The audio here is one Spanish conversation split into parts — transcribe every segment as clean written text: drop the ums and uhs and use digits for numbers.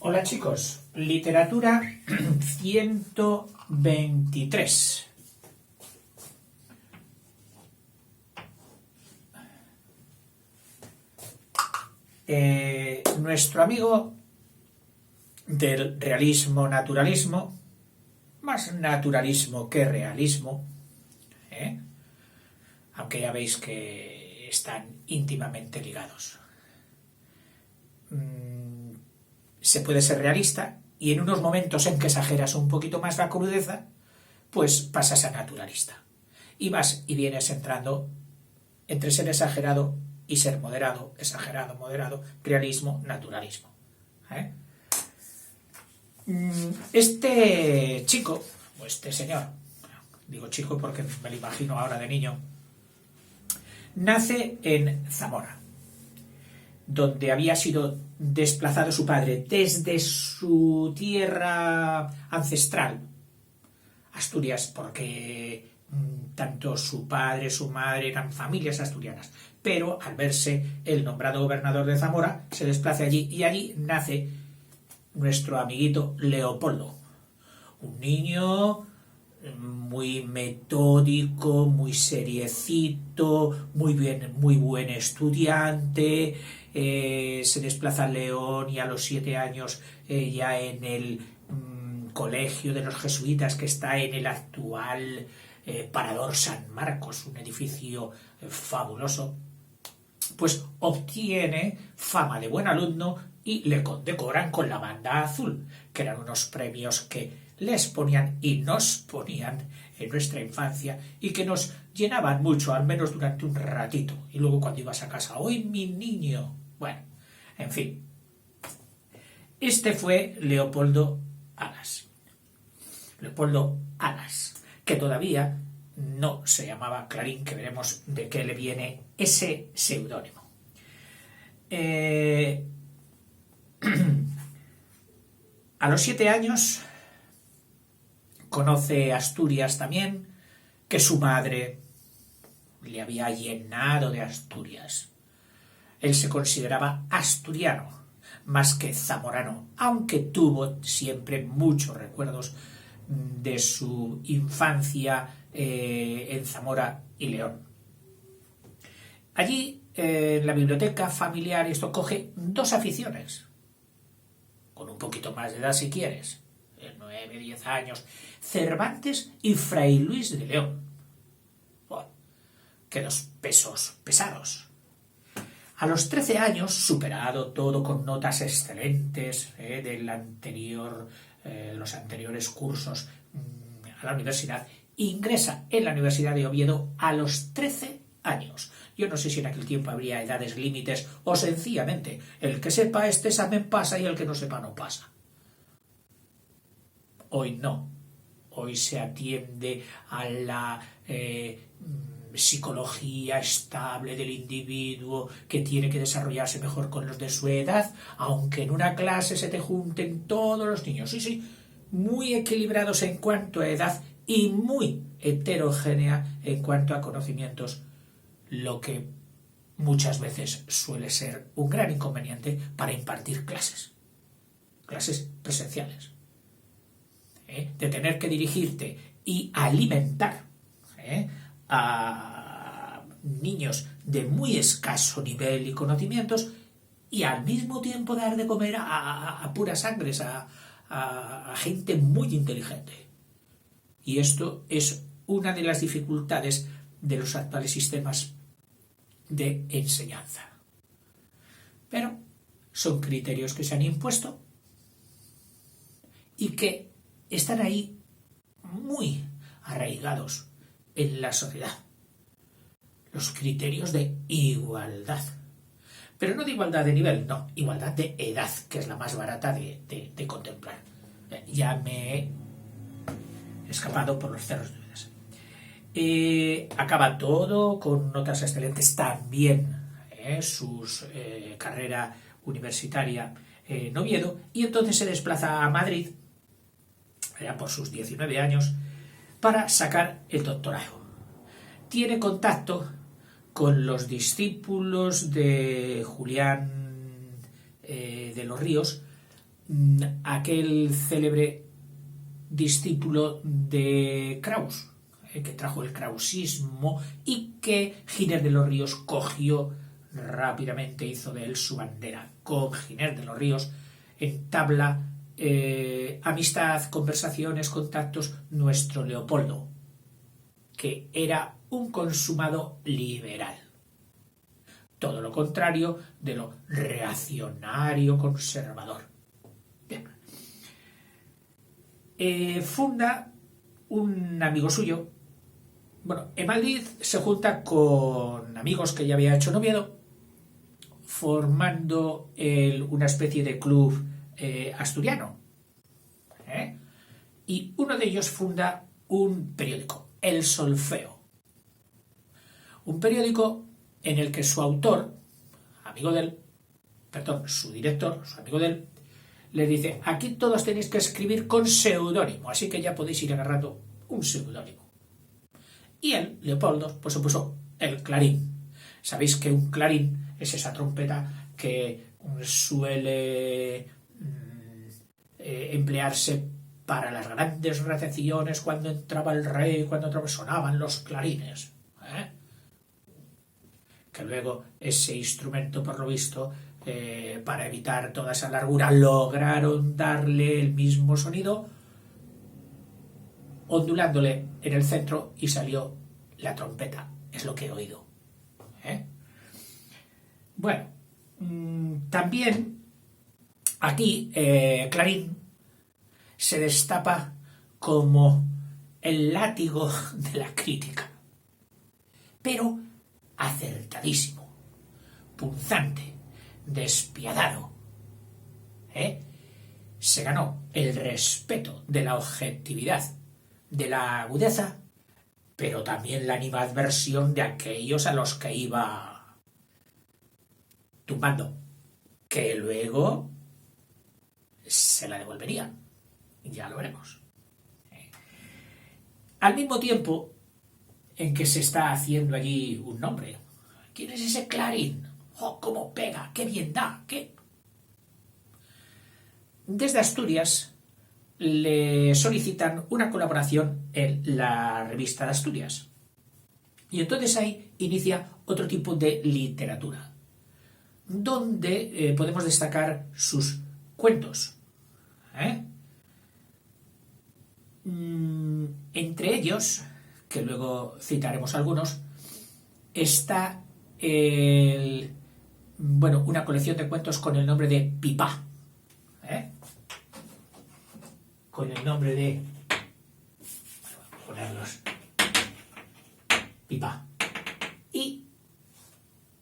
Hola chicos, literatura 123. Nuestro amigo del realismo-naturalismo, más naturalismo que realismo, aunque ya veis que están íntimamente ligados. Se puede ser realista y en unos momentos en que exageras un poquito más la crudeza, pues pasas a naturalista. Y vas y vienes entrando entre ser exagerado y ser moderado, exagerado, moderado, realismo, naturalismo. Este chico, o este señor, digo chico porque me lo imagino ahora de niño, nace en Zamora, donde había sido desplazado su padre desde su tierra ancestral, Asturias, porque tanto su padre, su madre eran familias asturianas, pero al verse el nombrado gobernador de Zamora, se desplaza allí y allí nace nuestro amiguito Leopoldo, un niño muy metódico, muy seriecito, muy buen estudiante. Se desplaza a León y a los 7 años ya en el colegio de los jesuitas que está en el actual Parador San Marcos, un edificio fabuloso, pues obtiene fama de buen alumno y le condecoran con la Banda Azul, que eran unos premios que les ponían y nos ponían en nuestra infancia y que nos llenaban mucho, al menos durante un ratito. Y luego cuando ibas a casa, ¡hoy mi niño! Bueno, en fin. Este fue Leopoldo Alas. Leopoldo Alas, que todavía no se llamaba Clarín, que veremos de qué le viene ese seudónimo. A los 7 años conoce Asturias también, que su madre le había llenado de Asturias. Él se consideraba asturiano, más que zamorano, aunque tuvo siempre muchos recuerdos de su infancia en Zamora y León. Allí, en la biblioteca familiar, esto coge 2 aficiones, con un poquito más de edad si quieres, 9, 10 años, Cervantes y Fray Luis de León. Bueno, que 2 pesos pesados. A los 13 años, superado todo con notas excelentes los anteriores cursos a la universidad, ingresa en la Universidad de Oviedo a los 13 años. Yo no sé si en aquel tiempo habría edades límites o sencillamente el que sepa este examen pasa y el que no sepa no pasa. Hoy no. Hoy se atiende a la psicología estable del individuo que tiene que desarrollarse mejor con los de su edad, aunque en una clase se te junten todos los niños. Sí, muy equilibrados en cuanto a edad y muy heterogénea en cuanto a conocimientos, lo que muchas veces suele ser un gran inconveniente para impartir clases presenciales. De tener que dirigirte y alimentar a niños de muy escaso nivel y conocimientos y al mismo tiempo dar de comer a puras sangres, a gente muy inteligente. Y esto es una de las dificultades de los actuales sistemas de enseñanza. Pero son criterios que se han impuesto y que están ahí muy arraigados en la sociedad. Los criterios de igualdad. Pero no de igualdad de nivel, no, igualdad de edad, que es la más barata de contemplar. Ya me he escapado por los cerros de Úbeda. Acaba todo con notas excelentes también, su carrera universitaria en Oviedo, y entonces se desplaza a Madrid, ya por sus 19 años, para sacar el doctorado. Tiene contacto con los discípulos de Julián de los Ríos, aquel célebre discípulo de Kraus, que trajo el krausismo y que Giner de los Ríos cogió rápidamente, hizo de él su bandera. Con Giner de los Ríos entabla amistad, conversaciones, contactos nuestro Leopoldo, que era un consumado liberal. Todo lo contrario de lo reaccionario conservador. Bien. Funda un amigo suyo. Bueno, en Madrid se junta con amigos que ya había hecho en Oviedo, formando una especie de club asturiano. Y uno de ellos funda un periódico, El Solfeo. Un periódico en el que su autor, su director, su amigo de él, le dice: aquí todos tenéis que escribir con seudónimo, así que ya podéis ir agarrando un seudónimo. Y él, Leopoldo, pues se puso el Clarín. Sabéis que un clarín es esa trompeta que suele emplearse para las grandes recepciones, cuando entraba el rey, cuando sonaban los clarines. Que luego ese instrumento, por lo visto, para evitar toda esa largura, lograron darle el mismo sonido, ondulándole en el centro, y salió la trompeta. Es lo que he oído. Bueno, también aquí Clarín se destapa como el látigo de la crítica, pero acertadísimo, punzante, despiadado. Se ganó el respeto de la objetividad, de la agudeza, pero también la animadversión de aquellos a los que iba tumbando, que luego se la devolverían. Ya lo veremos. Al mismo tiempo en que se está haciendo allí un nombre. ¿Quién es ese Clarín? ¡Oh, cómo pega! ¡Qué bien da! ¿Qué? Desde Asturias le solicitan una colaboración en la revista de Asturias. Y entonces ahí inicia otro tipo de literatura, donde podemos destacar sus cuentos. Entre ellos, que luego citaremos algunos, está una colección de cuentos con el nombre de Pipá. Con el nombre de... vamos a ponerlos. Pipá. Y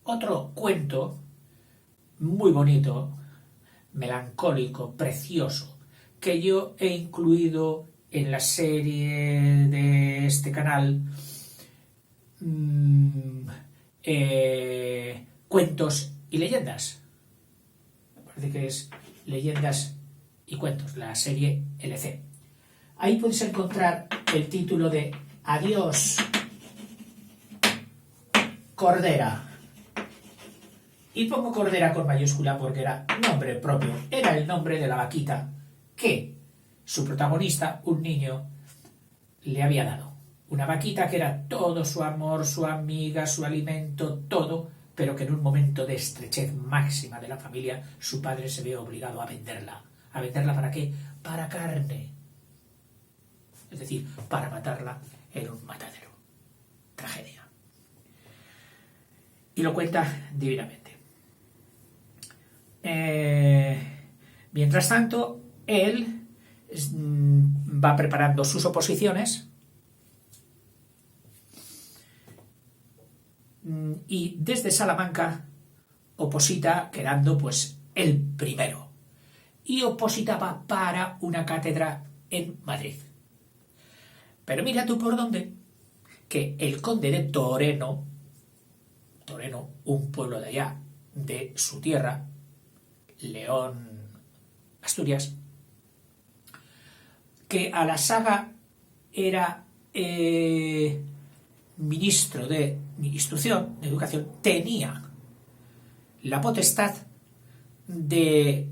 otro cuento muy bonito, melancólico, precioso, que yo he incluido en la serie de este canal, Cuentos y Leyendas. Me parece que es Leyendas y Cuentos, la serie LC. Ahí puedes encontrar el título de Adiós, Cordera. Y pongo Cordera con mayúscula porque era nombre propio, era el nombre de la vaquita que su protagonista, un niño, le había dado. Una vaquita que era todo su amor, su amiga, su alimento, todo, pero que en un momento de estrechez máxima de la familia, su padre se ve obligado a venderla. ¿A venderla para qué? Para carne. Es decir, para matarla en un matadero. Tragedia. Y lo cuenta divinamente. Mientras tanto, él va preparando sus oposiciones y desde Salamanca oposita, quedando pues el primero, y opositaba para una cátedra en Madrid. Pero mira tú por dónde, que el conde de Toreno, un pueblo de allá, de su tierra, León, Asturias, que a la saga era ministro de Instrucción, de Educación, tenía la potestad de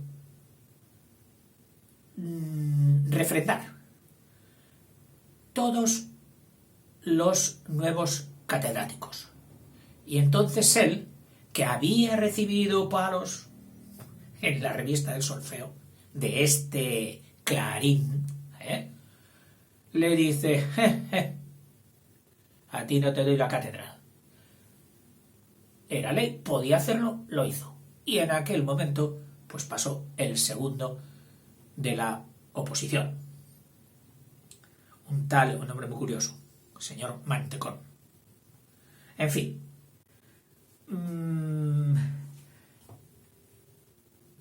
merendar. Todos los nuevos catedráticos. Y entonces él, que había recibido palos en la revista del solfeo de este Clarín, le dice: a ti no te doy la cátedra. Era ley, podía hacerlo, lo hizo. Y en aquel momento, pues pasó el segundo de la oposición. Un hombre muy curioso, el señor Mantecón. En fin.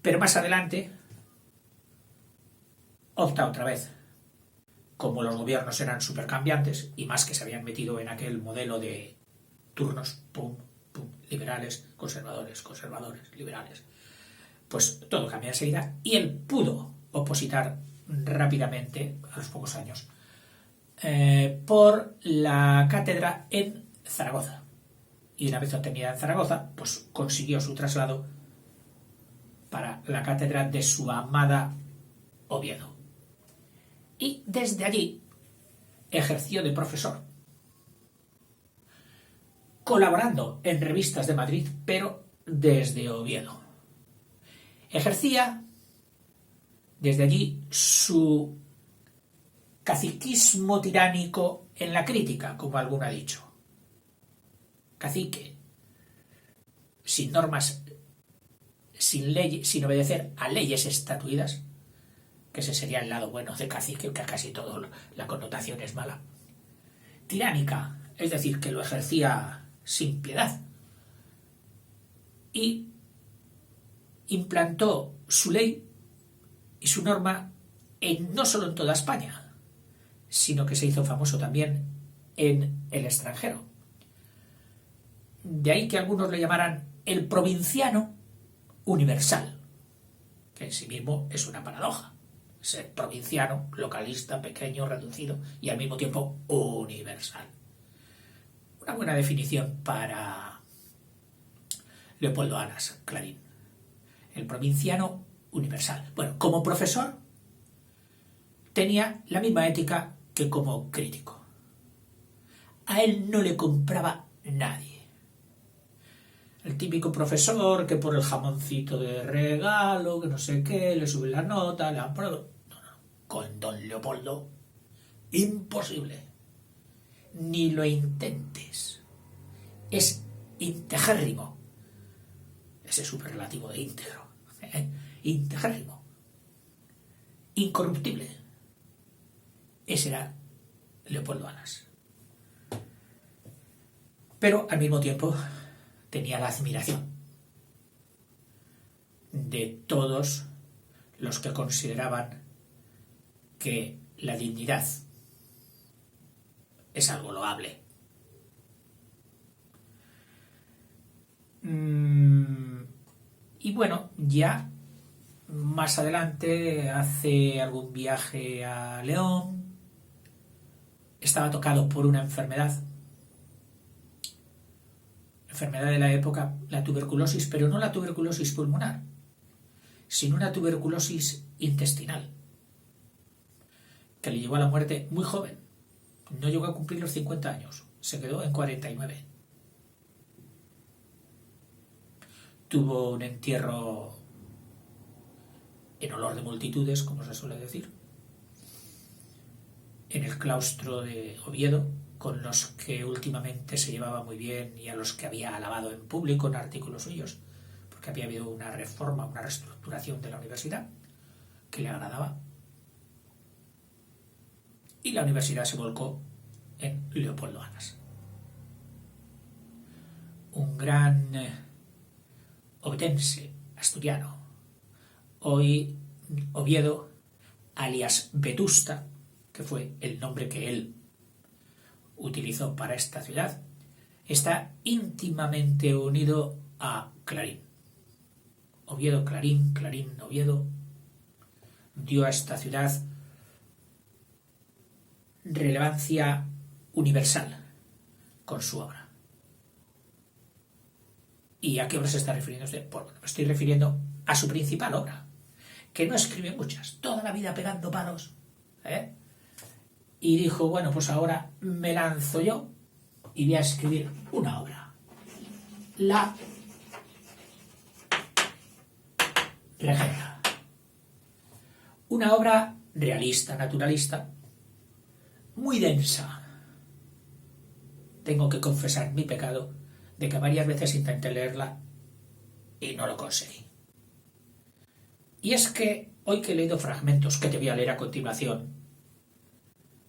Pero más adelante opta otra vez. Como los gobiernos eran supercambiantes, y más que se habían metido en aquel modelo de turnos, pum, pum, liberales, conservadores, liberales, pues todo cambia enseguida, y él pudo opositar rápidamente, a los pocos años, por la cátedra en Zaragoza. Y una vez obtenida en Zaragoza, pues consiguió su traslado para la cátedra de su amada Oviedo. Y desde allí ejerció de profesor, colaborando en revistas de Madrid, pero desde Oviedo. Ejercía desde allí su caciquismo tiránico en la crítica, como alguno ha dicho. Cacique, sin normas, sin obedecer a leyes estatuidas, que ese sería el lado bueno de cacique, que casi todo la connotación es mala. Tiránica, es decir, que lo ejercía sin piedad. Y implantó su ley y su norma no solo en toda España, sino que se hizo famoso también en el extranjero. De ahí que algunos le llamaran el provinciano universal, que en sí mismo es una paradoja. Ser provinciano, localista, pequeño, reducido y al mismo tiempo universal. Una buena definición para Leopoldo Alas, Clarín. El provinciano universal. Bueno, como profesor tenía la misma ética que como crítico. A él no le compraba nadie. El típico profesor que por el jamoncito de regalo, que no sé qué, le sube la nota, le aprueba. No. Con don Leopoldo, imposible. Ni lo intentes. Es integérrimo. Ese superlativo de íntegro. Integérrimo. Incorruptible. Ese era Leopoldo Alas. Pero al mismo tiempo tenía la admiración de todos los que consideraban que la dignidad es algo loable. Y bueno, ya más adelante hace algún viaje a León, estaba tocado por una enfermedad de la época, la tuberculosis, pero no la tuberculosis pulmonar, sino una tuberculosis intestinal, que le llevó a la muerte muy joven. No llegó a cumplir los 50 años, se quedó en 49. Tuvo un entierro en olor de multitudes, como se suele decir, en el claustro de Oviedo, con los que últimamente se llevaba muy bien y a los que había alabado en público en artículos suyos, porque había habido una reforma, una reestructuración de la universidad que le agradaba. Y la universidad se volcó en Leopoldo Alas. Un gran ovetense, asturiano. Hoy Oviedo, alias Vetusta, que fue el nombre que él utilizó para esta ciudad, está íntimamente unido a Clarín. Oviedo, Clarín, Clarín, Oviedo, dio a esta ciudad relevancia universal con su obra. ¿Y a qué obra se está refiriendo usted? Pues me estoy refiriendo a su principal obra, que no escribe muchas, toda la vida pegando palos, ¿eh? Y dijo, bueno, pues ahora me lanzo yo y voy a escribir una obra. La Regenta. Una obra realista, naturalista, muy densa. Tengo que confesar mi pecado de que varias veces intenté leerla y no lo conseguí. Y es que hoy que he leído fragmentos que te voy a leer a continuación,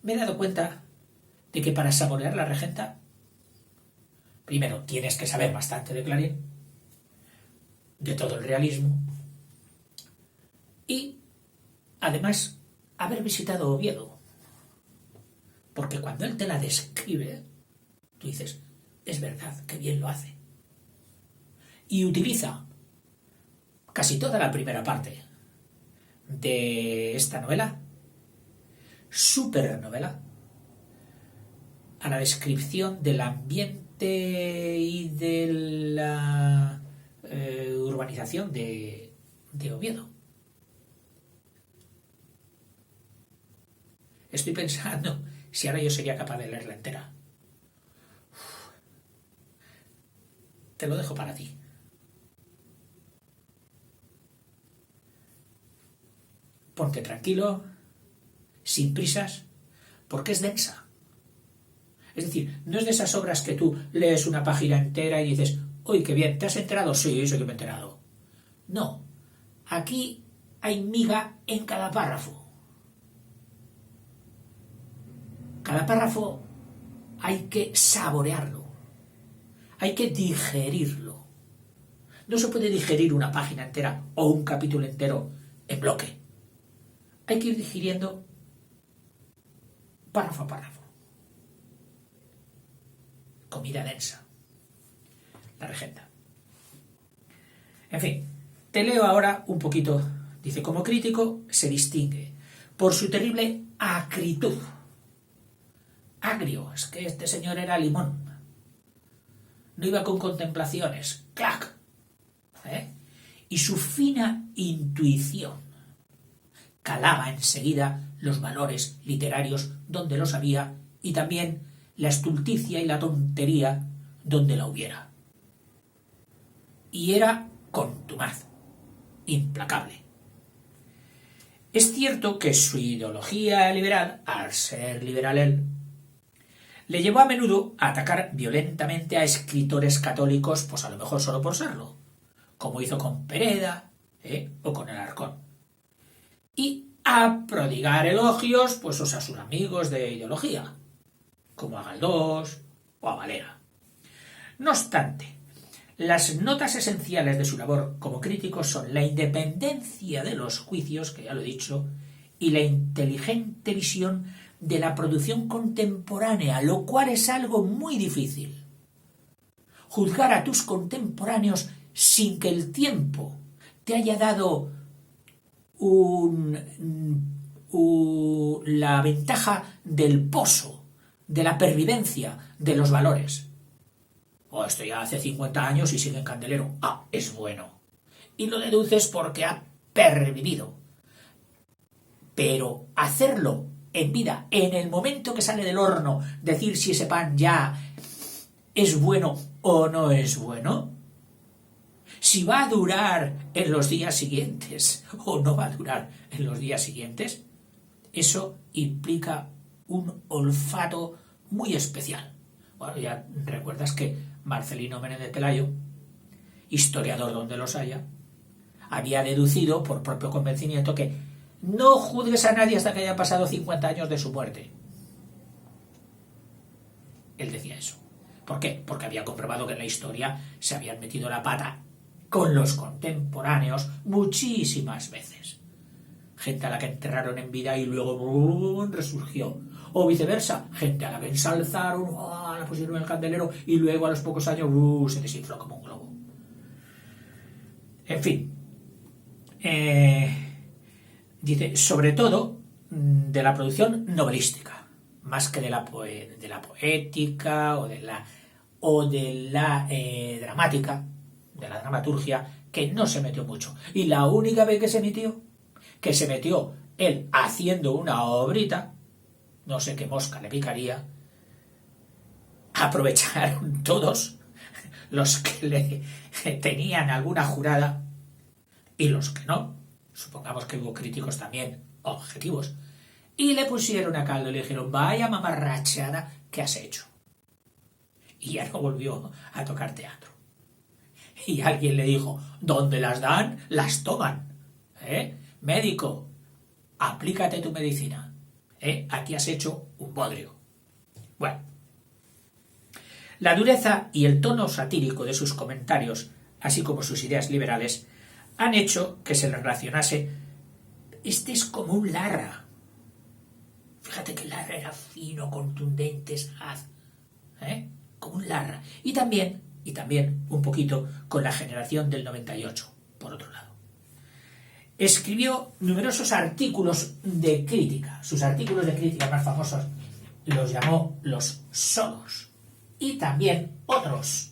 me he dado cuenta de que para saborear la Regenta, primero tienes que saber bastante de Clarín, de todo el realismo, y además haber visitado Oviedo, porque cuando él te la describe, tú dices, es verdad, qué bien lo hace. Y utiliza casi toda la primera parte de esta novela, supernovela, a la descripción del ambiente y de la urbanización de Oviedo. Estoy pensando si ahora yo sería capaz de leerla entera. Te lo dejo para ti. Ponte tranquilo, sin prisas, porque es densa. Es decir, no es de esas obras que tú lees una página entera y dices, ¡uy, qué bien! ¿Te has enterado? Sí, sí que me he enterado. No, aquí hay miga en cada párrafo. Cada párrafo hay que saborearlo, hay que digerirlo. No se puede digerir una página entera o un capítulo entero en bloque. Hay que ir digiriendo párrafo a párrafo. Comida densa. La Regenta. En fin, te leo ahora un poquito. Dice, como crítico se distingue por su terrible acritud. Agrio, es que este señor era limón. No iba con contemplaciones. ¡Clac! Y su fina intuición. Calaba enseguida los valores literarios donde los había y también la estulticia y la tontería donde la hubiera. Y era contumaz, implacable. Es cierto que su ideología liberal, al ser liberal él, le llevó a menudo a atacar violentamente a escritores católicos, pues a lo mejor solo por serlo, como hizo con Pereda o con Alarcón. Y a prodigar elogios pues a sus amigos de ideología, como a Galdós o a Valera. No obstante, las notas esenciales de su labor como crítico son la independencia de los juicios, que ya lo he dicho, y la inteligente visión de la producción contemporánea, lo cual es algo muy difícil. Juzgar a tus contemporáneos sin que el tiempo te haya dado la ventaja del pozo, de la pervivencia de los valores. Esto ya hace 50 años y sigue en candelero. Es bueno. Y lo deduces porque ha pervivido. Pero hacerlo en vida, en el momento que sale del horno, decir si ese pan ya es bueno o no es bueno, si va a durar en los días siguientes o no va a durar en los días siguientes, eso implica un olfato muy especial. Bueno, ya recuerdas que Marcelino Menéndez Pelayo, historiador donde los haya, había deducido por propio convencimiento que no juzgues a nadie hasta que haya pasado 50 años de su muerte. Él decía eso. ¿Por qué? Porque había comprobado que en la historia se habían metido la pata con los contemporáneos muchísimas veces. Gente a la que enterraron en vida y luego resurgió. O viceversa, gente a la que ensalzaron, la pusieron en el candelero y luego a los pocos años se desinfló como un globo. En fin. Dice, sobre todo de la producción novelística, más que de la poética o de la dramática, de la dramaturgia, que no se metió mucho. Y la única vez que se metió él haciendo una obrita, no sé qué mosca le picaría, aprovecharon todos los que le tenían alguna jurada y los que no, supongamos que hubo críticos también objetivos, y le pusieron a caldo y le dijeron, vaya mamarrachada que has hecho. Y ya no volvió a tocar teatro. Y alguien le dijo, donde las dan, las toman. Médico, aplícate tu medicina. Aquí has hecho un bodrio. Bueno, la dureza y el tono satírico de sus comentarios, así como sus ideas liberales, han hecho que se le relacionase, este es como un Larra. Fíjate que Larra era fino, contundente, sagaz, como un Larra. Y también un poquito con la generación del 98, por otro lado. Escribió numerosos artículos de crítica. Sus artículos de crítica más famosos los llamó los solos. Y también otros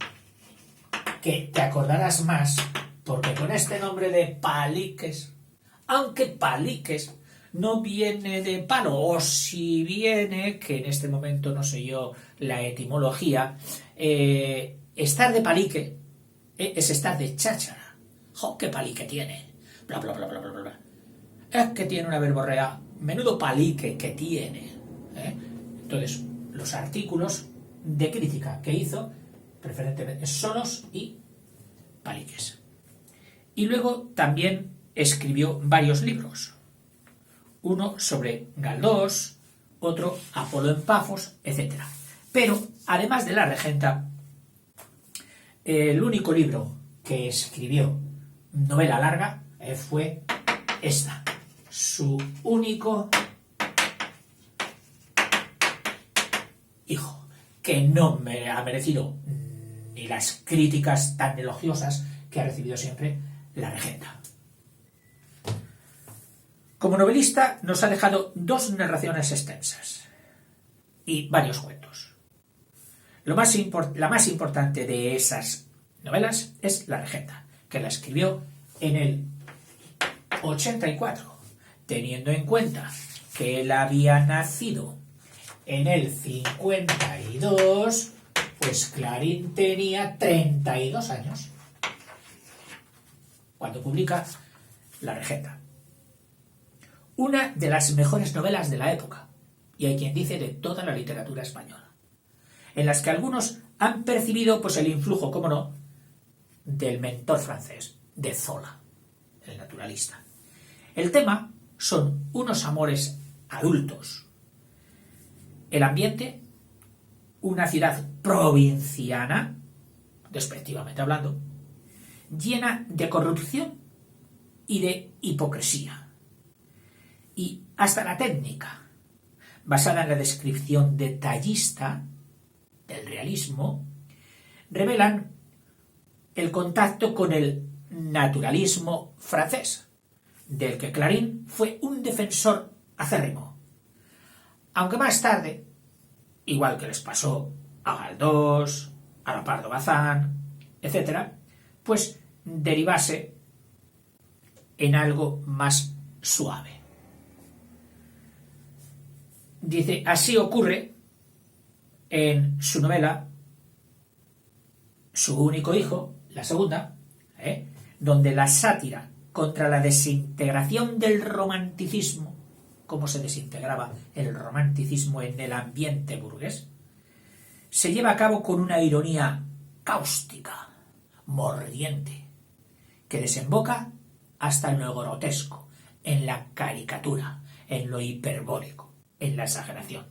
que te acordarás más, porque con este nombre de paliques, aunque paliques no viene de palo, o si viene, que en este momento no sé yo la etimología, estar de palique es estar de cháchara. ¡Jo, qué palique tiene! Bla, bla, bla, bla, bla, bla. Es que tiene una verborrea, menudo palique que tiene. Entonces, los artículos de crítica que hizo, preferentemente solos y paliques. Y luego también escribió varios libros. Uno sobre Galdós, otro Apolo en Pafos, etc. Pero, además de La Regenta, el único libro que escribió novela larga fue esta. Su único hijo, que no me ha merecido ni las críticas tan elogiosas que ha recibido siempre La Regenta. Como novelista nos ha dejado 2 narraciones extensas y varios cuentos. La más importante de esas novelas es La Regenta, que la escribió en el 84, teniendo en cuenta que él había nacido en el 52, pues Clarín tenía 32 años cuando publica La Regenta. Una de las mejores novelas de la época, y hay quien dice de toda la literatura española, en las que algunos han percibido pues el influjo, cómo no, del mentor francés, de Zola, el naturalista. El tema son unos amores adultos. El ambiente, una ciudad provinciana, despectivamente hablando, llena de corrupción y de hipocresía. Y hasta la técnica, basada en la descripción detallista del realismo, revelan el contacto con el naturalismo francés, del que Clarín fue un defensor acérrimo. Aunque más tarde, igual que les pasó a Galdós, a la Pardo Bazán, etc., pues derivase en algo más suave. Dice, así ocurre en su novela Su único hijo, la segunda, donde la sátira contra la desintegración del romanticismo, cómo se desintegraba el romanticismo en el ambiente burgués, se lleva a cabo con una ironía cáustica, mordiente, que desemboca hasta en lo grotesco, en la caricatura, en lo hiperbólico, en la exageración.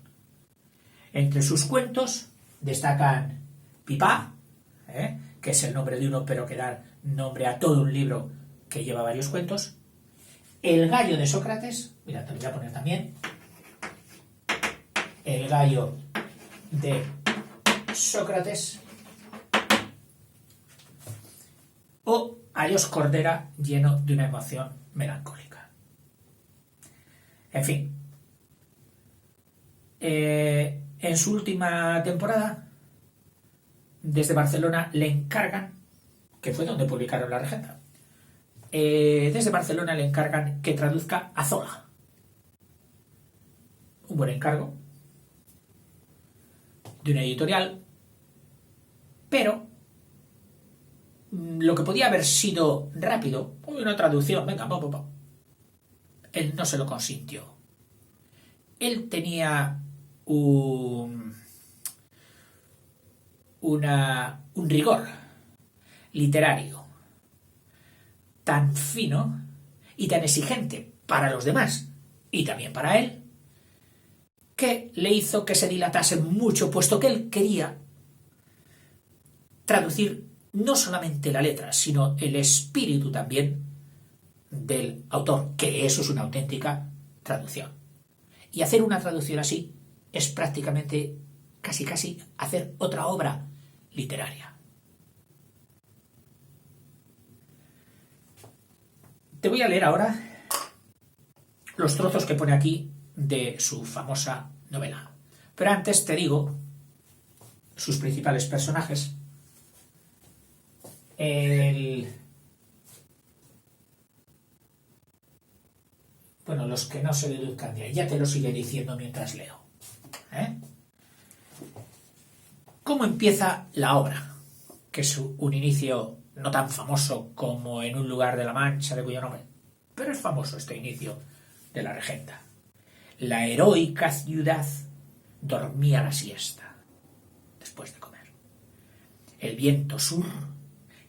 Entre sus cuentos destacan Pipá, que es el nombre de uno, pero que da nombre a todo un libro que lleva varios cuentos. El gallo de Sócrates, mira, te lo voy a poner también. El gallo de Sócrates. O Adiós Cordera, lleno de una emoción melancólica. En fin. En su última temporada, desde Barcelona le encargan, que fue donde publicaron La Regenta, desde Barcelona le encargan que traduzca a Zola, un buen encargo de una editorial, pero lo que podía haber sido rápido, una traducción, venga, él no se lo consintió. Él tenía un rigor literario tan fino y tan exigente para los demás y también para él, que le hizo que se dilatase mucho, puesto que él quería traducir no solamente la letra, sino el espíritu también del autor, que eso es una auténtica traducción. Y hacer una traducción así es prácticamente casi hacer otra obra literaria. Te voy a leer ahora los trozos que pone aquí de su famosa novela. Pero antes te digo sus principales personajes. Bueno, los que no se deduzcan de ahí, ya te los iré diciendo mientras leo. ¿Cómo empieza la obra? Que es un inicio no tan famoso como En un lugar de la Mancha, de cuyo nombre, pero es famoso este inicio de la regenta. La heroica ciudad dormía la siesta después de comer. El viento sur,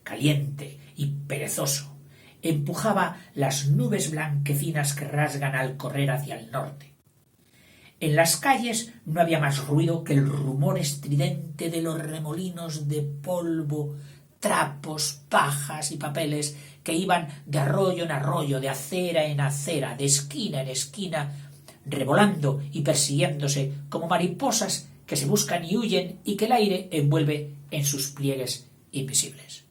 caliente y perezoso, empujaba las nubes blanquecinas que rasgan al correr hacia el norte. En las calles no había más ruido que el rumor estridente de los remolinos de polvo, trapos, pajas y papeles que iban de arroyo en arroyo, de acera en acera, de esquina en esquina, revolando y persiguiéndose como mariposas que se buscan y huyen y que el aire envuelve en sus pliegues invisibles.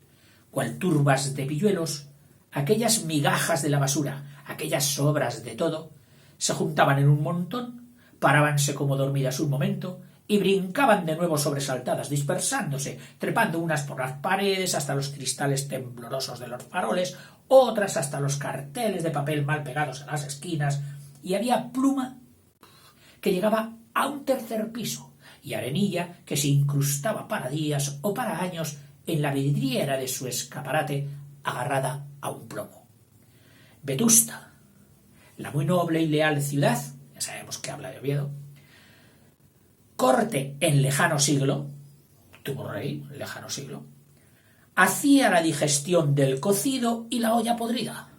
Cual turbas de pilluelos, aquellas migajas de la basura, aquellas sobras de todo, se juntaban en un montón, parábanse como dormidas un momento y brincaban de nuevo sobresaltadas, dispersándose, trepando unas por las paredes hasta los cristales temblorosos de los faroles, otras hasta los carteles de papel mal pegados en las esquinas, y había pluma que llegaba a un tercer piso y arenilla que se incrustaba para días o para años en la vidriera de su escaparate agarrada a un plomo. Vetusta, la muy noble y leal ciudad, ya sabemos que habla de Oviedo, corte en lejano siglo, tuvo rey, lejano siglo, hacía la digestión del cocido y la olla podrida.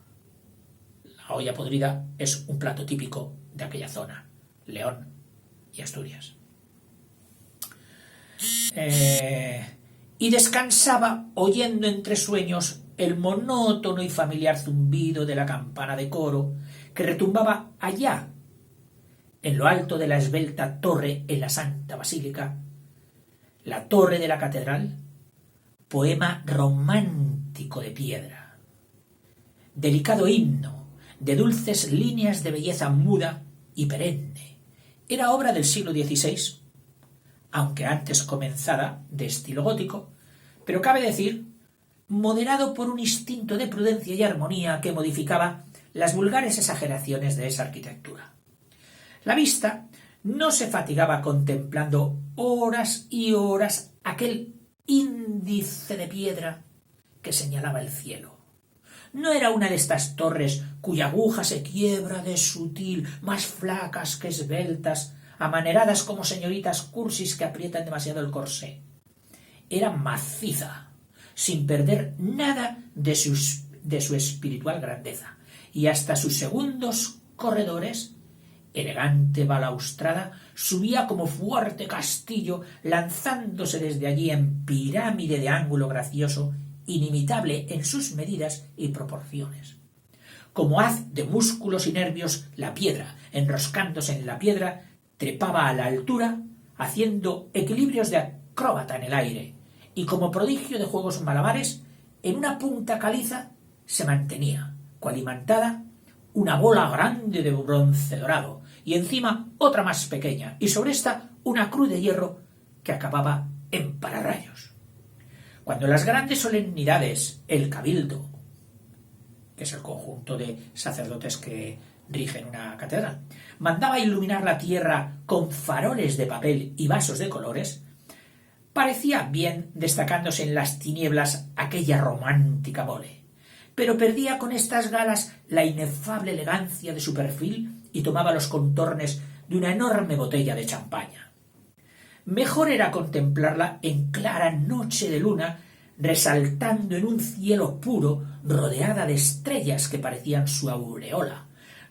La olla podrida es un plato típico de aquella zona, León y Asturias. Y descansaba oyendo entre sueños el monótono y familiar zumbido de la campana de coro que retumbaba allá, en lo alto de la esbelta torre en la Santa Basílica, la torre de la catedral, poema romántico de piedra, delicado himno de dulces líneas de belleza muda y perenne. Era obra del siglo XVI, aunque antes comenzada, de estilo gótico, pero cabe decir, moderado por un instinto de prudencia y armonía que modificaba las vulgares exageraciones de esa arquitectura. La vista no se fatigaba contemplando horas y horas aquel índice de piedra que señalaba el cielo. No era una de estas torres cuya aguja se quiebra de sutil, más flacas que esbeltas, amaneradas como señoritas cursis que aprietan demasiado el corsé. Era maciza, sin perder nada de su espiritual grandeza, y hasta sus segundos corredores, elegante balaustrada, subía como fuerte castillo, lanzándose desde allí en pirámide de ángulo gracioso, inimitable en sus medidas y proporciones. Como haz de músculos y nervios, la piedra, enroscándose en la piedra, trepaba a la altura, haciendo equilibrios de acróbata en el aire, y como prodigio de juegos malabares, en una punta caliza se mantenía, cual imantada, una bola grande de bronce dorado, y encima otra más pequeña, y sobre esta una cruz de hierro que acababa en pararrayos. Cuando en las grandes solemnidades, el cabildo que es el conjunto de sacerdotes que rigen una catedral, mandaba iluminar la tierra con faroles de papel y vasos de colores, parecía bien destacándose en las tinieblas aquella romántica mole, pero perdía con estas galas la inefable elegancia de su perfil y tomaba los contornos de una enorme botella de champaña. Mejor era contemplarla en clara noche de luna, resaltando en un cielo puro, rodeada de estrellas que parecían su aureola,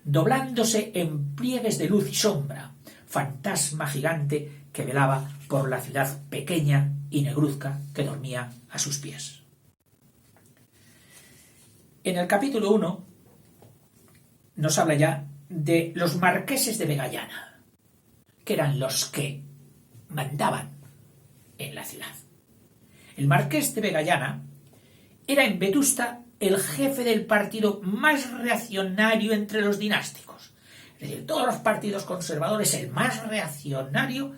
doblándose en pliegues de luz y sombra, fantasma gigante que velaba por la ciudad pequeña y negruzca que dormía a sus pies. En el capítulo 1 nos habla ya de los marqueses de Vegallana, que eran los que mandaban en la ciudad. El marqués de Vegallana era en Vetusta el jefe del partido más reaccionario entre los dinásticos. Es decir, todos los partidos conservadores, el más reaccionario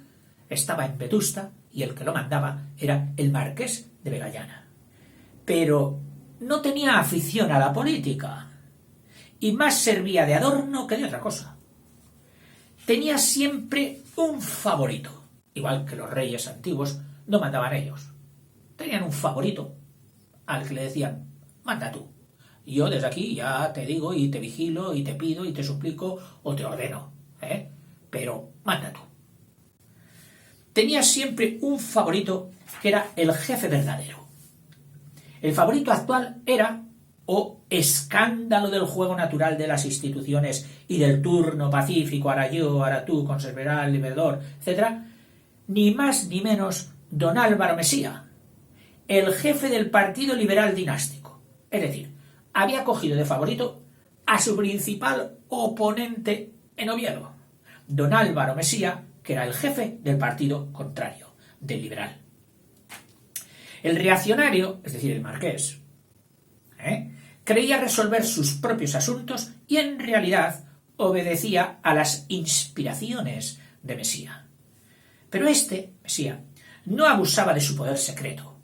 estaba en Vetusta y el que lo mandaba era el marqués de Vegallana. Pero no tenía afición a la política y más servía de adorno que de otra cosa. Tenía siempre un favorito, igual que los reyes antiguos no mandaban ellos. Tenían un favorito al que le decían, manda tú. Yo desde aquí ya te digo y te vigilo y te pido y te suplico o te ordeno, pero manda tú. Tenía siempre un favorito que era el jefe verdadero. El favorito actual era, escándalo del juego natural de las instituciones y del turno pacífico, ahora yo, ahora tú, conservará, liberador, etc., ni más ni menos don Álvaro Mesía, el jefe del Partido Liberal Dinástico. Es decir, había cogido de favorito a su principal oponente en Oviedo, don Álvaro Mesía, que era el jefe del partido contrario, del liberal. El reaccionario, es decir, el marqués, creía resolver sus propios asuntos y en realidad obedecía a las inspiraciones de Mesía. Pero Mesía, no abusaba de su poder secreto.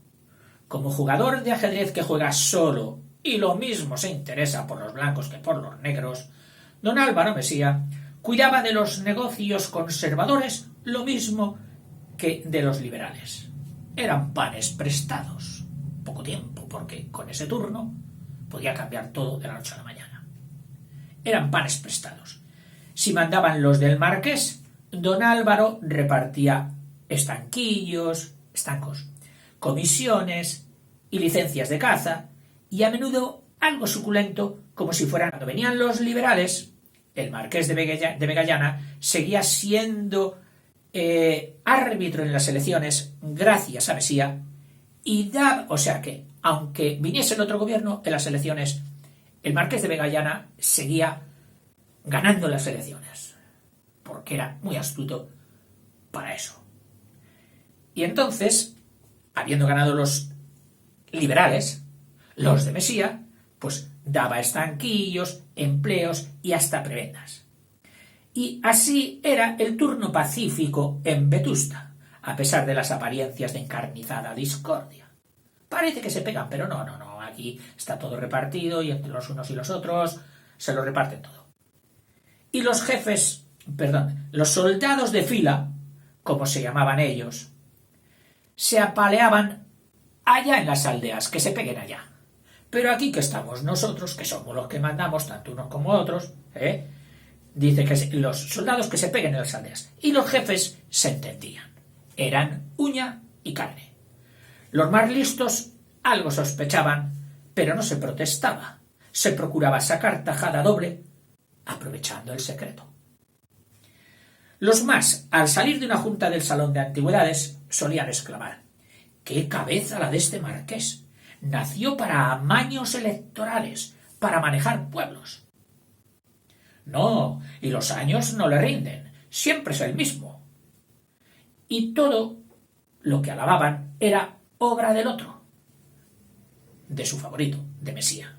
Como jugador de ajedrez que juega solo y lo mismo se interesa por los blancos que por los negros, don Álvaro Mesía cuidaba de los negocios conservadores lo mismo que de los liberales. Eran panes prestados. Poco tiempo, porque con ese turno podía cambiar todo de la noche a la mañana. Eran panes prestados. Si mandaban los del marqués, don Álvaro repartía estancos, comisiones y licencias de caza, y a menudo algo suculento, como si fueran cuando venían los liberales. El marqués de Vegallana seguía siendo árbitro en las elecciones gracias a Mesía, o sea que, aunque viniese el otro gobierno en las elecciones, el marqués de Vegallana seguía ganando las elecciones, porque era muy astuto para eso. Y entonces, habiendo ganado los liberales, los de Mesía, pues daba estanquillos, empleos y hasta prebendas. Y así era el turno pacífico en Vetusta, a pesar de las apariencias de encarnizada discordia. Parece que se pegan, pero no, aquí está todo repartido y entre los unos y los otros se lo reparten todo. Y los los soldados de fila, como se llamaban ellos, se apaleaban allá en las aldeas, que se peguen allá. Pero aquí que estamos nosotros, que somos los que mandamos, tanto unos como otros, dice que los soldados que se peguen en las aldeas. Y los jefes se entendían. Eran uña y carne. Los más listos algo sospechaban, pero no se protestaba. Se procuraba sacar tajada doble, aprovechando el secreto. Los más, al salir de una junta del salón de antigüedades, solían exclamar: ¡qué cabeza la de este marqués! Nació para amaños electorales, para manejar pueblos. No, y los años no le rinden, siempre es el mismo. Y todo lo que alababan era obra del otro, de su favorito, de Mesía.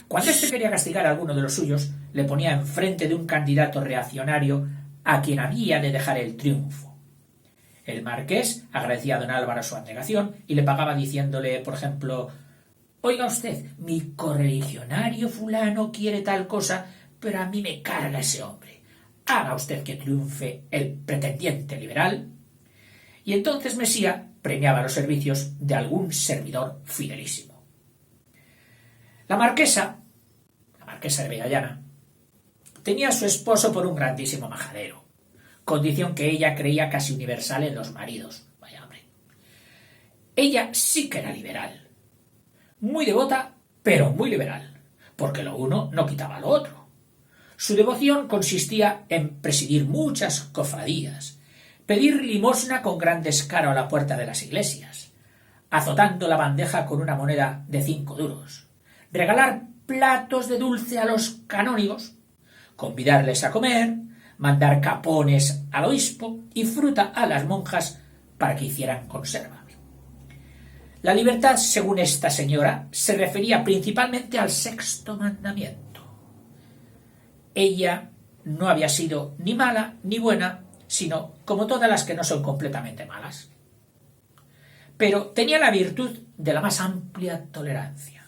Cuando éste quería castigar a alguno de los suyos, le ponía enfrente de un candidato reaccionario a quien había de dejar el triunfo. El marqués agradecía a don Álvaro su abnegación y le pagaba diciéndole, por ejemplo, Oiga usted, mi correligionario fulano quiere tal cosa, pero a mí me carga ese hombre. Haga usted que triunfe el pretendiente liberal. Y entonces Mesía premiaba los servicios de algún servidor fidelísimo. La marquesa de Vegallana, tenía a su esposo por un grandísimo majadero, condición que ella creía casi universal en los maridos. Vaya hombre. Ella sí que era liberal, muy devota, pero muy liberal, porque lo uno no quitaba lo otro. Su devoción consistía en presidir muchas cofradías, pedir limosna con gran descaro a la puerta de las iglesias, azotando la bandeja con una moneda de 5 duros, regalar platos de dulce a los canónigos, convidarles a comer, mandar capones al obispo y fruta a las monjas para que hicieran conservas. La libertad, según esta señora, se refería principalmente al 6º mandamiento. Ella no había sido ni mala ni buena, sino como todas las que no son completamente malas. Pero tenía la virtud de la más amplia tolerancia.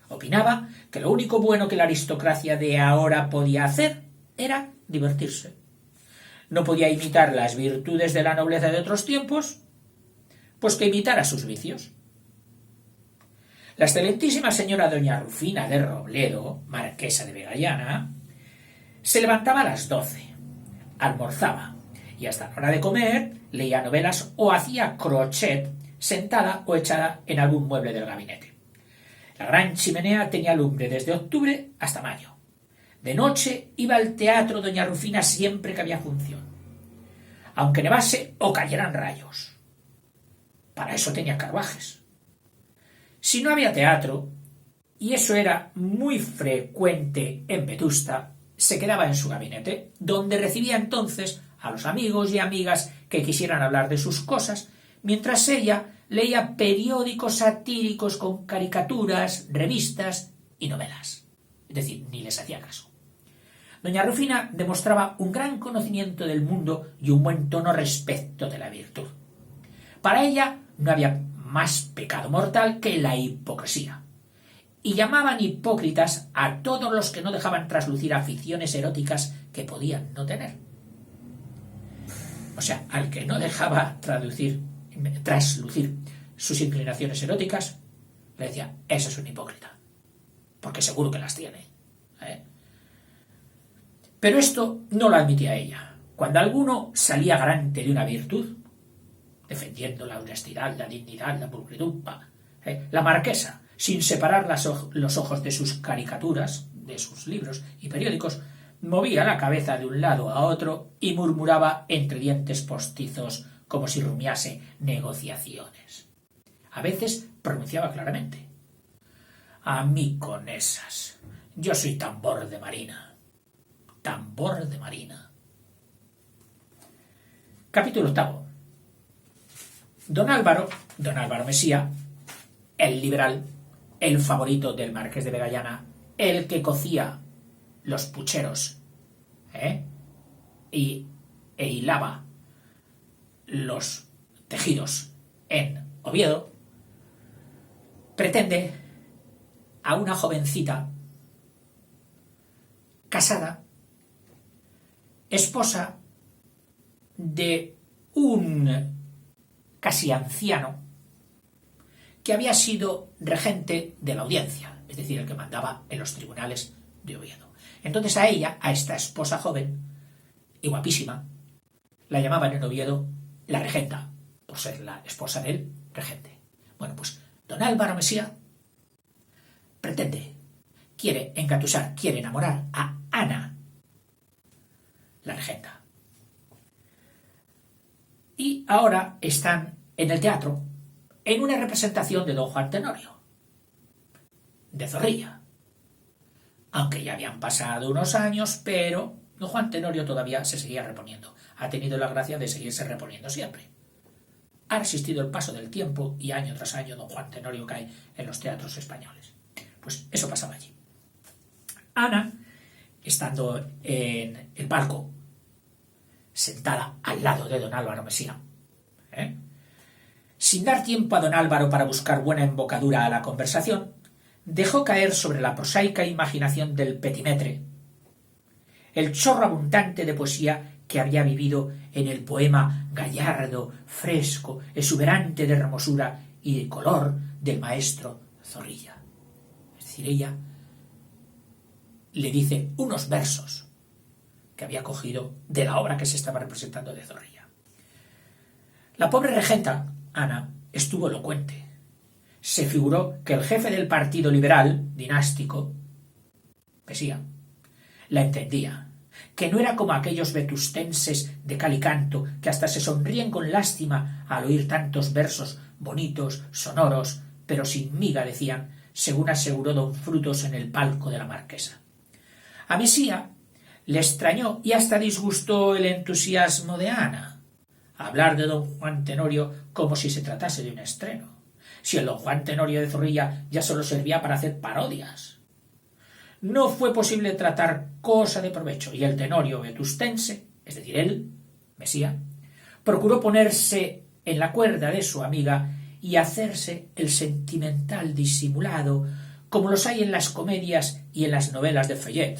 Opinaba que lo único bueno que la aristocracia de ahora podía hacer era divertirse. No podía imitar las virtudes de la nobleza de otros tiempos, pues que imitara sus vicios. La excelentísima señora doña Rufina de Robledo, marquesa de Vegallana, se levantaba a las 12, almorzaba y hasta la hora de comer leía novelas o hacía crochet sentada o echada en algún mueble del gabinete. La gran chimenea tenía lumbre desde octubre hasta mayo. De noche iba al teatro doña Rufina siempre que había función, aunque nevase o cayeran rayos. Para eso tenía carruajes. Si no había teatro, y eso era muy frecuente en Vetusta, se quedaba en su gabinete, donde recibía entonces a los amigos y amigas que quisieran hablar de sus cosas, mientras ella leía periódicos satíricos con caricaturas, revistas y novelas. Es decir, ni les hacía caso. Doña Rufina demostraba un gran conocimiento del mundo y un buen tono respecto de la virtud. Para ella no había más pecado mortal que la hipocresía, y llamaban hipócritas a todos los que no dejaban traslucir aficiones eróticas que podían no tener. O sea, al que no dejaba traslucir sus inclinaciones eróticas, le decía, eso es un hipócrita, porque seguro que las tiene. Pero esto no lo admitía ella. Cuando alguno salía garante de una virtud, defendiendo la honestidad, la dignidad, la pulcritud, la marquesa, sin separar los ojos de sus caricaturas, de sus libros y periódicos, movía la cabeza de un lado a otro y murmuraba entre dientes postizos como si rumiase negociaciones. A veces pronunciaba claramente, a mí con esas, yo soy tambor de marina. Tambor de marina. Capítulo 8. Don Álvaro Mesía, el liberal, el favorito del marqués de Vegallana, el que cocía los pucheros e hilaba los tejidos en Oviedo, pretende a una jovencita casada, esposa de un casi anciano que había sido regente de la audiencia, es decir, el que mandaba en los tribunales de Oviedo. Entonces a ella, a esta esposa joven y guapísima, la llamaban en Oviedo la regenta, por ser la esposa del regente. Bueno, pues don Álvaro Mesía quiere engatusar, quiere enamorar a Ana, la regenta. Y ahora están en el teatro en una representación de don Juan Tenorio, de Zorrilla. Aunque ya habían pasado unos años, pero don Juan Tenorio todavía se seguía reponiendo. Ha tenido la gracia de seguirse reponiendo siempre. Ha resistido el paso del tiempo y año tras año don Juan Tenorio cae en los teatros españoles. Pues eso pasaba allí. Ana, estando en el palco, sentada al lado de don Álvaro Mesía, sin dar tiempo a don Álvaro para buscar buena embocadura a la conversación, dejó caer sobre la prosaica imaginación del petimetre el chorro abundante de poesía que había vivido en el poema gallardo, fresco, exuberante de hermosura y de color del maestro Zorrilla. Es decir, ella le dice unos versos que había cogido de la obra que se estaba representando de Zorrilla. La pobre regenta, Ana, estuvo elocuente. Se figuró que el jefe del partido liberal, dinástico, Mesía, la entendía, que no era como aquellos vetustenses de cal y canto que hasta se sonríen con lástima al oír tantos versos bonitos, sonoros, pero sin miga, decían, según aseguró don Frutos en el palco de la Marquesa. A Mesía le extrañó y hasta disgustó el entusiasmo de Ana. Hablar de don Juan Tenorio como si se tratase de un estreno. Si el don Juan Tenorio de Zorrilla ya solo servía para hacer parodias. No fue posible tratar cosa de provecho, y el Tenorio vetustense, es decir, él, Mesía, procuró ponerse en la cuerda de su amiga y hacerse el sentimental disimulado, como los hay en las comedias y en las novelas de Feuillet,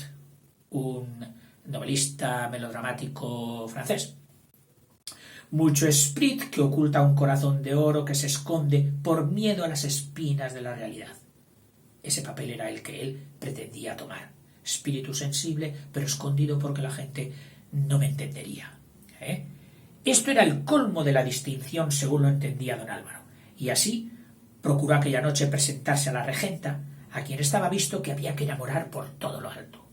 un novelista melodramático francés. Mucho esprit que oculta un corazón de oro que se esconde por miedo a las espinas de la realidad. Ese papel era el que él pretendía tomar. Espíritu sensible, pero escondido porque la gente no me entendería. Esto era el colmo de la distinción, según lo entendía don Álvaro. Y así procuró aquella noche presentarse a la regenta, a quien estaba visto que había que enamorar por todo lo alto.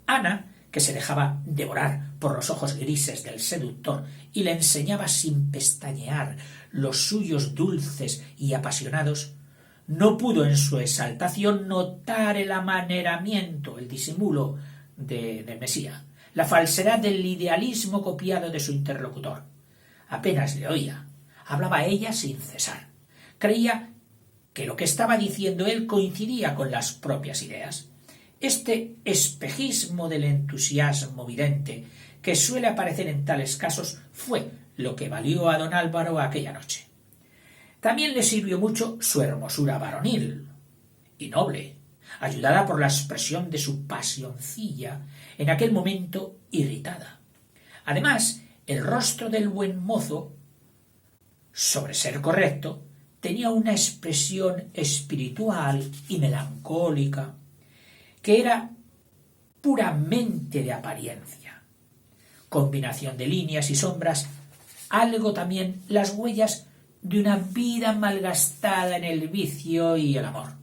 Ana, que se dejaba devorar por los ojos grises del seductor y le enseñaba sin pestañear los suyos dulces y apasionados, no pudo en su exaltación notar el amaneramiento, el disimulo de Mesía, la falsedad del idealismo copiado de su interlocutor. Apenas le oía, hablaba ella sin cesar. Creía que lo que estaba diciendo él coincidía con las propias ideas. Este espejismo del entusiasmo vidente que suele aparecer en tales casos fue lo que valió a don Álvaro aquella noche. También le sirvió mucho su hermosura varonil y noble, ayudada por la expresión de su pasioncilla, en aquel momento irritada. Además, el rostro del buen mozo, sobre ser correcto, tenía una expresión espiritual y melancólica, que era puramente de apariencia, combinación de líneas y sombras, algo también las huellas de una vida malgastada en el vicio y el amor.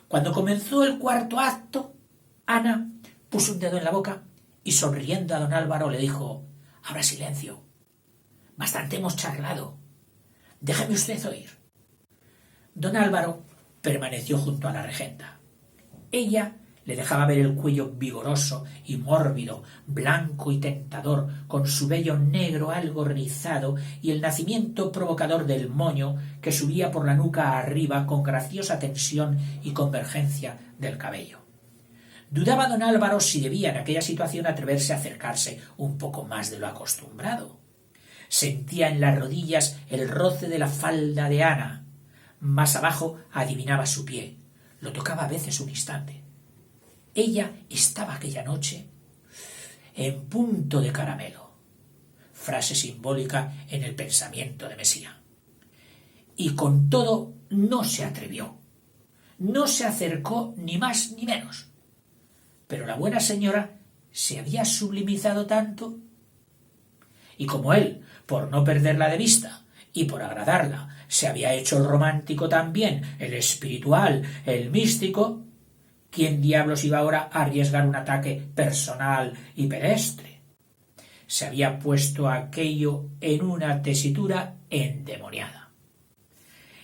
Cuando comenzó el cuarto acto, Ana puso un dedo en la boca y sonriendo a don Álvaro le dijo: «Habrá silencio. Bastante hemos charlado. Déjeme usted oír». Don Álvaro permaneció junto a la regenta. Ella le dejaba ver el cuello vigoroso y mórbido, blanco y tentador, con su vello negro algo rizado y el nacimiento provocador del moño que subía por la nuca arriba con graciosa tensión y convergencia del cabello. Dudaba don Álvaro si debía en aquella situación atreverse a acercarse un poco más de lo acostumbrado. Sentía en las rodillas el roce de la falda de Ana. Más abajo adivinaba su pie. Lo tocaba a veces un instante. Ella estaba aquella noche en punto de caramelo, frase simbólica en el pensamiento de Mesía. Y con todo no se atrevió, no se acercó ni más ni menos. Pero la buena señora se había sublimizado tanto, y como él, por no perderla de vista y por agradarla, se había hecho el romántico también, el espiritual, el místico, ¿quién diablos iba ahora a arriesgar un ataque personal y pedestre? Se había puesto aquello en una tesitura endemoniada.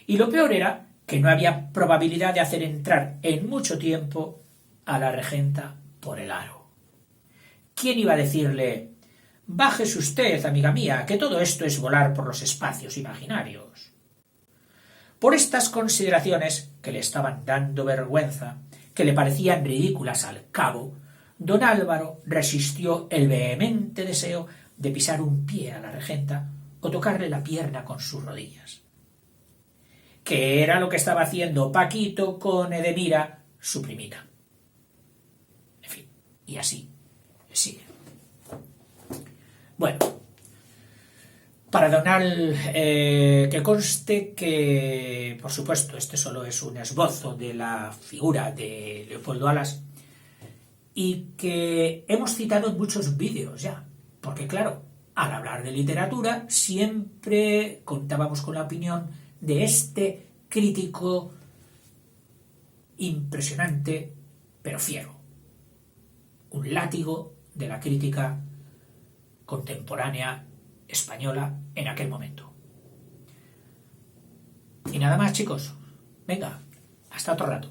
Y lo peor era que no había probabilidad de hacer entrar en mucho tiempo a la regenta por el aro. ¿Quién iba a decirle: «Bájese usted, amiga mía, que todo esto es volar por los espacios imaginarios»? Por estas consideraciones, que le estaban dando vergüenza, que le parecían ridículas al cabo, don Álvaro resistió el vehemente deseo de pisar un pie a la regenta o tocarle la pierna con sus rodillas. que era lo que estaba haciendo Paquito con Edelmira, su primita. En fin, y así sigue. Bueno, para Donald, que conste que, por supuesto, este solo es un esbozo de la figura de Leopoldo Alas y que hemos citado en muchos vídeos ya, porque claro, al hablar de literatura siempre contábamos con la opinión de este crítico impresionante pero fiero, un látigo de la crítica contemporánea española en aquel momento. Y nada más, chicos. Venga, hasta otro rato.